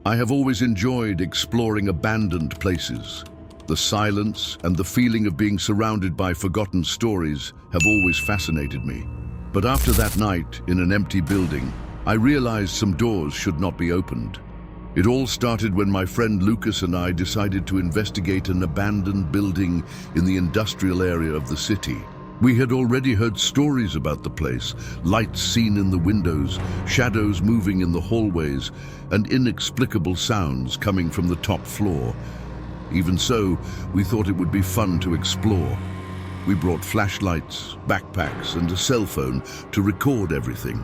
I have always enjoyed exploring abandoned places. The silence and the feeling of being surrounded by forgotten stories have always fascinated me. But after that night in an empty building, I realized some doors should not be opened. It all started when my friend Lucas and I decided to investigate an abandoned building in the industrial area of the city. We had already heard stories about the place, lights seen in the windows, shadows moving in the hallways, and inexplicable sounds coming from the top floor. Even so, we thought it would be fun to explore. We brought flashlights, backpacks, and a cell phone to record everything.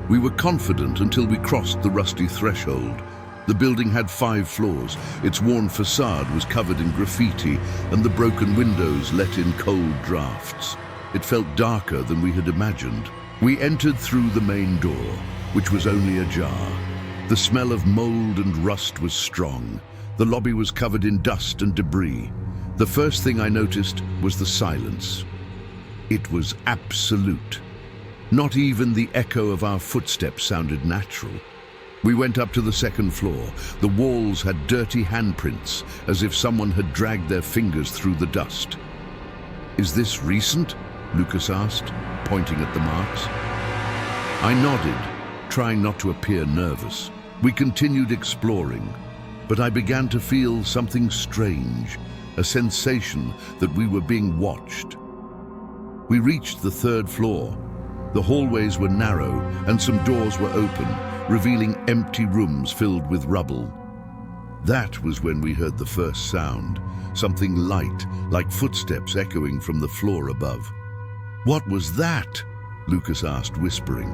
We were confident until we crossed the rusty threshold. The building had 5 floors. Its worn facade was covered in graffiti, and the broken windows let in cold drafts. It felt darker than we had imagined. We entered through the main door, which was only ajar. The smell of mold and rust was strong. The lobby was covered in dust and debris. The first thing I noticed was the silence. It was absolute. Not even the echo of our footsteps sounded natural. We went up to the second floor. The walls had dirty handprints, as if someone had dragged their fingers through the dust. "Is this recent?" Lucas asked, pointing at the marks. I nodded, trying not to appear nervous. We continued exploring, but I began to feel something strange, a sensation that we were being watched. We reached the 3rd floor. The hallways were narrow and some doors were open, revealing empty rooms filled with rubble. That was when we heard the first sound, something light, like footsteps echoing from the floor above. "What was that?" Lucas asked, whispering.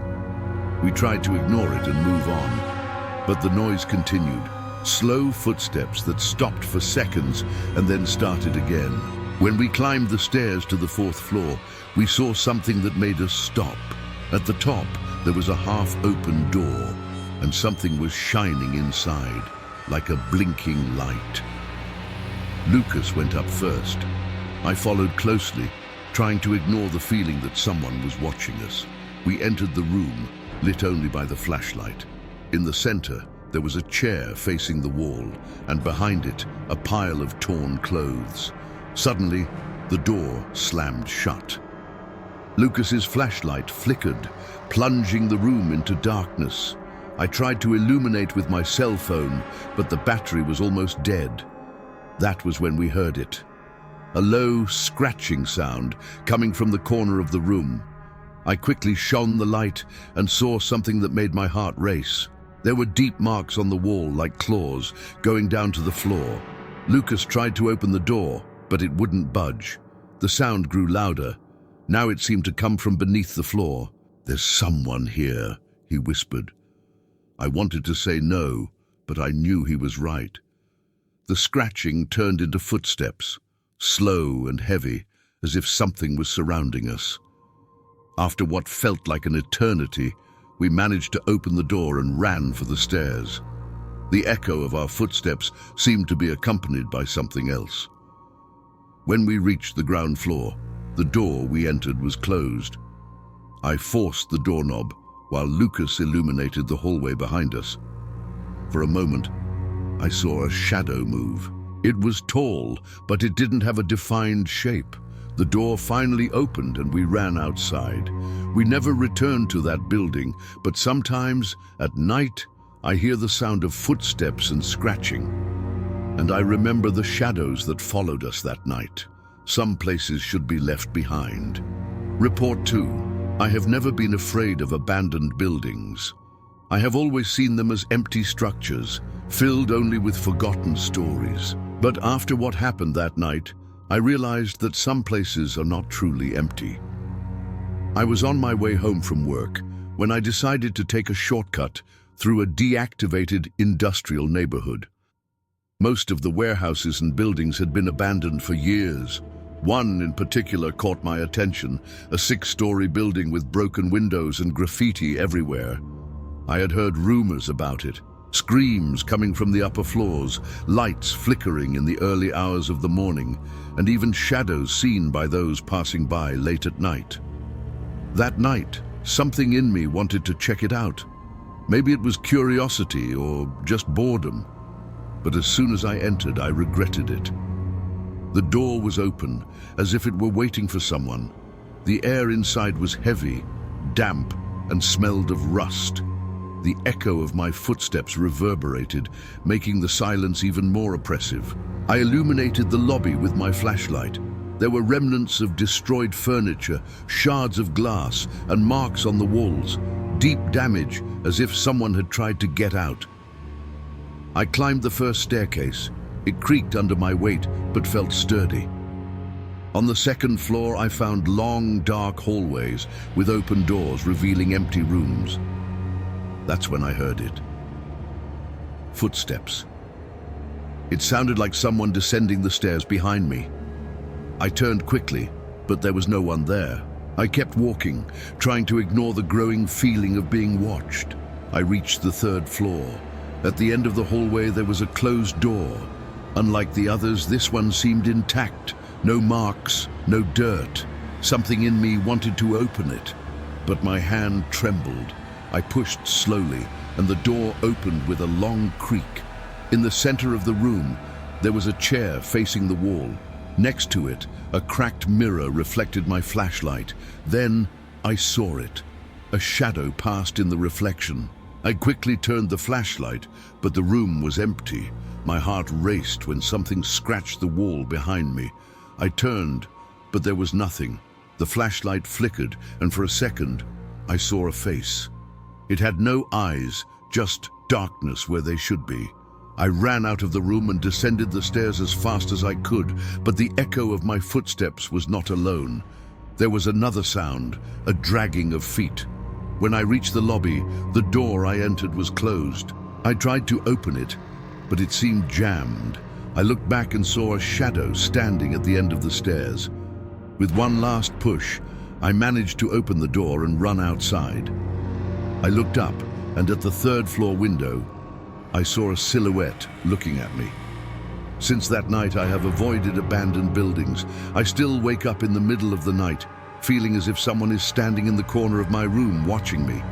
We tried to ignore it and move on, but the noise continued. Slow footsteps that stopped for seconds and then started again. When we climbed the stairs to the 4th floor, we saw something that made us stop. At the top, there was a half-open door, and something was shining inside, like a blinking light. Lucas went up first. I followed closely, trying to ignore the feeling that someone was watching us. We entered the room, lit only by the flashlight. In the center, there was a chair facing the wall, and behind it, a pile of torn clothes. Suddenly, the door slammed shut. Lucas's flashlight flickered, plunging the room into darkness. I tried to illuminate with my cell phone, but the battery was almost dead. That was when we heard it. A low, scratching sound coming from the corner of the room. I quickly shone the light and saw something that made my heart race. There were deep marks on the wall like claws, going down to the floor. Lucas tried to open the door, but it wouldn't budge. The sound grew louder. Now it seemed to come from beneath the floor. "There's someone here," he whispered. I wanted to say no, but I knew he was right. The scratching turned into footsteps, slow and heavy, as if something was surrounding us. After what felt like an eternity, we managed to open the door and ran for the stairs. The echo of our footsteps seemed to be accompanied by something else. When we reached the ground floor, the door we entered was closed. I forced the doorknob while Lucas illuminated the hallway behind us. For a moment, I saw a shadow move. It was tall, but it didn't have a defined shape. The door finally opened and we ran outside. We never returned to that building, but sometimes, at night, I hear the sound of footsteps and scratching. And I remember the shadows that followed us that night. Some places should be left behind. Report 2. I have never been afraid of abandoned buildings. I have always seen them as empty structures, filled only with forgotten stories. But after what happened that night, I realized that some places are not truly empty. I was on my way home from work when I decided to take a shortcut through a deactivated industrial neighborhood. Most of the warehouses and buildings had been abandoned for years. One in particular caught my attention, a 6-story building with broken windows and graffiti everywhere. I had heard rumors about it, screams coming from the upper floors, lights flickering in the early hours of the morning, and even shadows seen by those passing by late at night. That night, something in me wanted to check it out. Maybe it was curiosity or just boredom. but as soon as I entered, I regretted it. The door was open, as if it were waiting for someone. The air inside was heavy, damp, and smelled of rust. The echo of my footsteps reverberated, making the silence even more oppressive. I illuminated the lobby with my flashlight. There were remnants of destroyed furniture, shards of glass, and marks on the walls. Deep damage, as if someone had tried to get out. I climbed the first staircase. It creaked under my weight, but felt sturdy. On the second floor, I found long, dark hallways with open doors revealing empty rooms. That's when I heard it. Footsteps. It sounded like someone descending the stairs behind me. I turned quickly, but there was no one there. I kept walking, trying to ignore the growing feeling of being watched. I reached the third floor. At the end of the hallway, there was a closed door. Unlike the others, this one seemed intact. No marks, no dirt. Something in me wanted to open it, but my hand trembled. I pushed slowly, and the door opened with a long creak. In the center of the room, there was a chair facing the wall. Next to it, a cracked mirror reflected my flashlight. Then I saw it. A shadow passed in the reflection. I quickly turned the flashlight, but the room was empty. My heart raced when something scratched the wall behind me. I turned, but there was nothing. The flashlight flickered, and for a second, I saw a face. It had no eyes, just darkness where they should be. I ran out of the room and descended the stairs as fast as I could, but the echo of my footsteps was not alone. There was another sound, a dragging of feet. When I reached the lobby, the door I entered was closed. I tried to open it, but it seemed jammed. I looked back and saw a shadow standing at the end of the stairs. With one last push, I managed to open the door and run outside. I looked up, and at the third floor window, I saw a silhouette looking at me. Since that night, I have avoided abandoned buildings. I still wake up in the middle of the night, feeling as if someone is standing in the corner of my room watching me.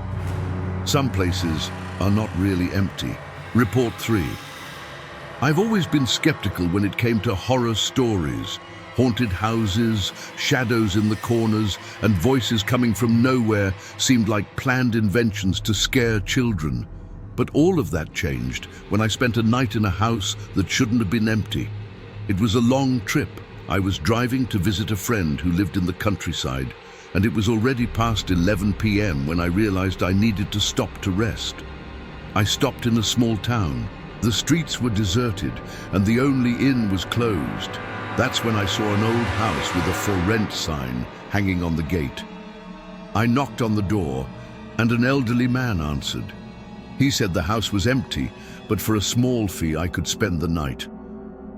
Some places are not really empty. Report 3. I've always been skeptical when it came to horror stories. Haunted houses, shadows in the corners, and voices coming from nowhere seemed like planned inventions to scare children. But all of that changed when I spent a night in a house that shouldn't have been empty. It was a long trip. I was driving to visit a friend who lived in the countryside, and it was already past 11 p.m. when I realized I needed to stop to rest. I stopped in a small town. The streets were deserted, and the only inn was closed. That's when I saw an old house with a for rent sign hanging on the gate. I knocked on the door, and an elderly man answered. He said the house was empty, but for a small fee I could spend the night.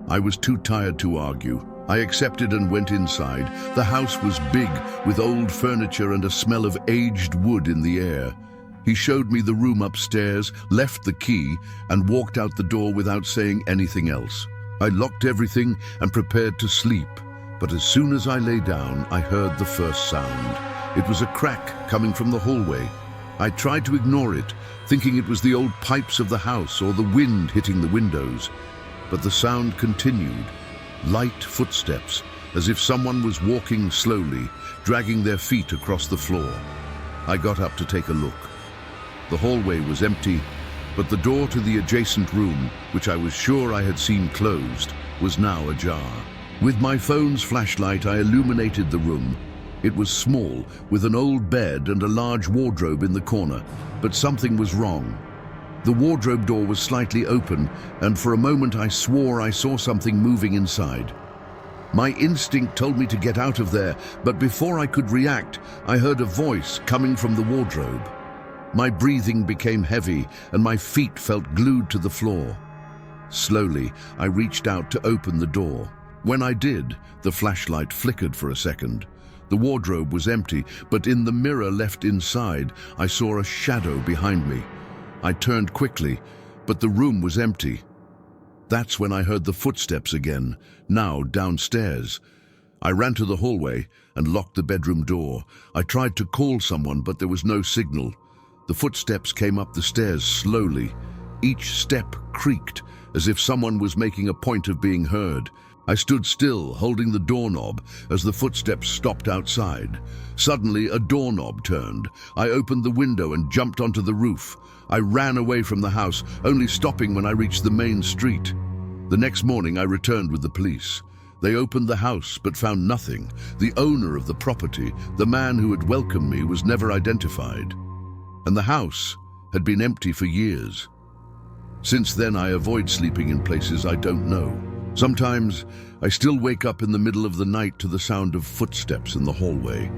I was too tired to argue. I accepted and went inside. The house was big, with old furniture and a smell of aged wood in the air. He showed me the room upstairs, left the key, and walked out the door without saying anything else. I locked everything and prepared to sleep, but as soon as I lay down, I heard the first sound. It was a crack coming from the hallway. I tried to ignore it, thinking it was the old pipes of the house or the wind hitting the windows. But the sound continued. Light footsteps, as if someone was walking slowly, dragging their feet across the floor. I got up to take a look. The hallway was empty, but the door to the adjacent room, which I was sure I had seen closed, was now ajar. With my phone's flashlight, I illuminated the room. It was small, with an old bed and a large wardrobe in the corner, but something was wrong. The wardrobe door was slightly open, and for a moment I swore I saw something moving inside. My instinct told me to get out of there, but before I could react, I heard a voice coming from the wardrobe. My breathing became heavy, and my feet felt glued to the floor. Slowly, I reached out to open the door. When I did, the flashlight flickered for a second. The wardrobe was empty, but in the mirror left inside, I saw a shadow behind me. I turned quickly, but the room was empty. That's when I heard the footsteps again, now downstairs. I ran to the hallway and locked the bedroom door. I tried to call someone, but there was no signal. The footsteps came up the stairs slowly. Each step creaked, as if someone was making a point of being heard. I stood still, holding the doorknob, as the footsteps stopped outside. Suddenly, a doorknob turned. I opened the window and jumped onto the roof. I ran away from the house, only stopping when I reached the main street. The next morning, I returned with the police. They opened the house, but found nothing. The owner of the property, the man who had welcomed me, was never identified. And the house had been empty for years. Since then, I avoid sleeping in places I don't know. Sometimes, I still wake up in the middle of the night to the sound of footsteps in the hallway.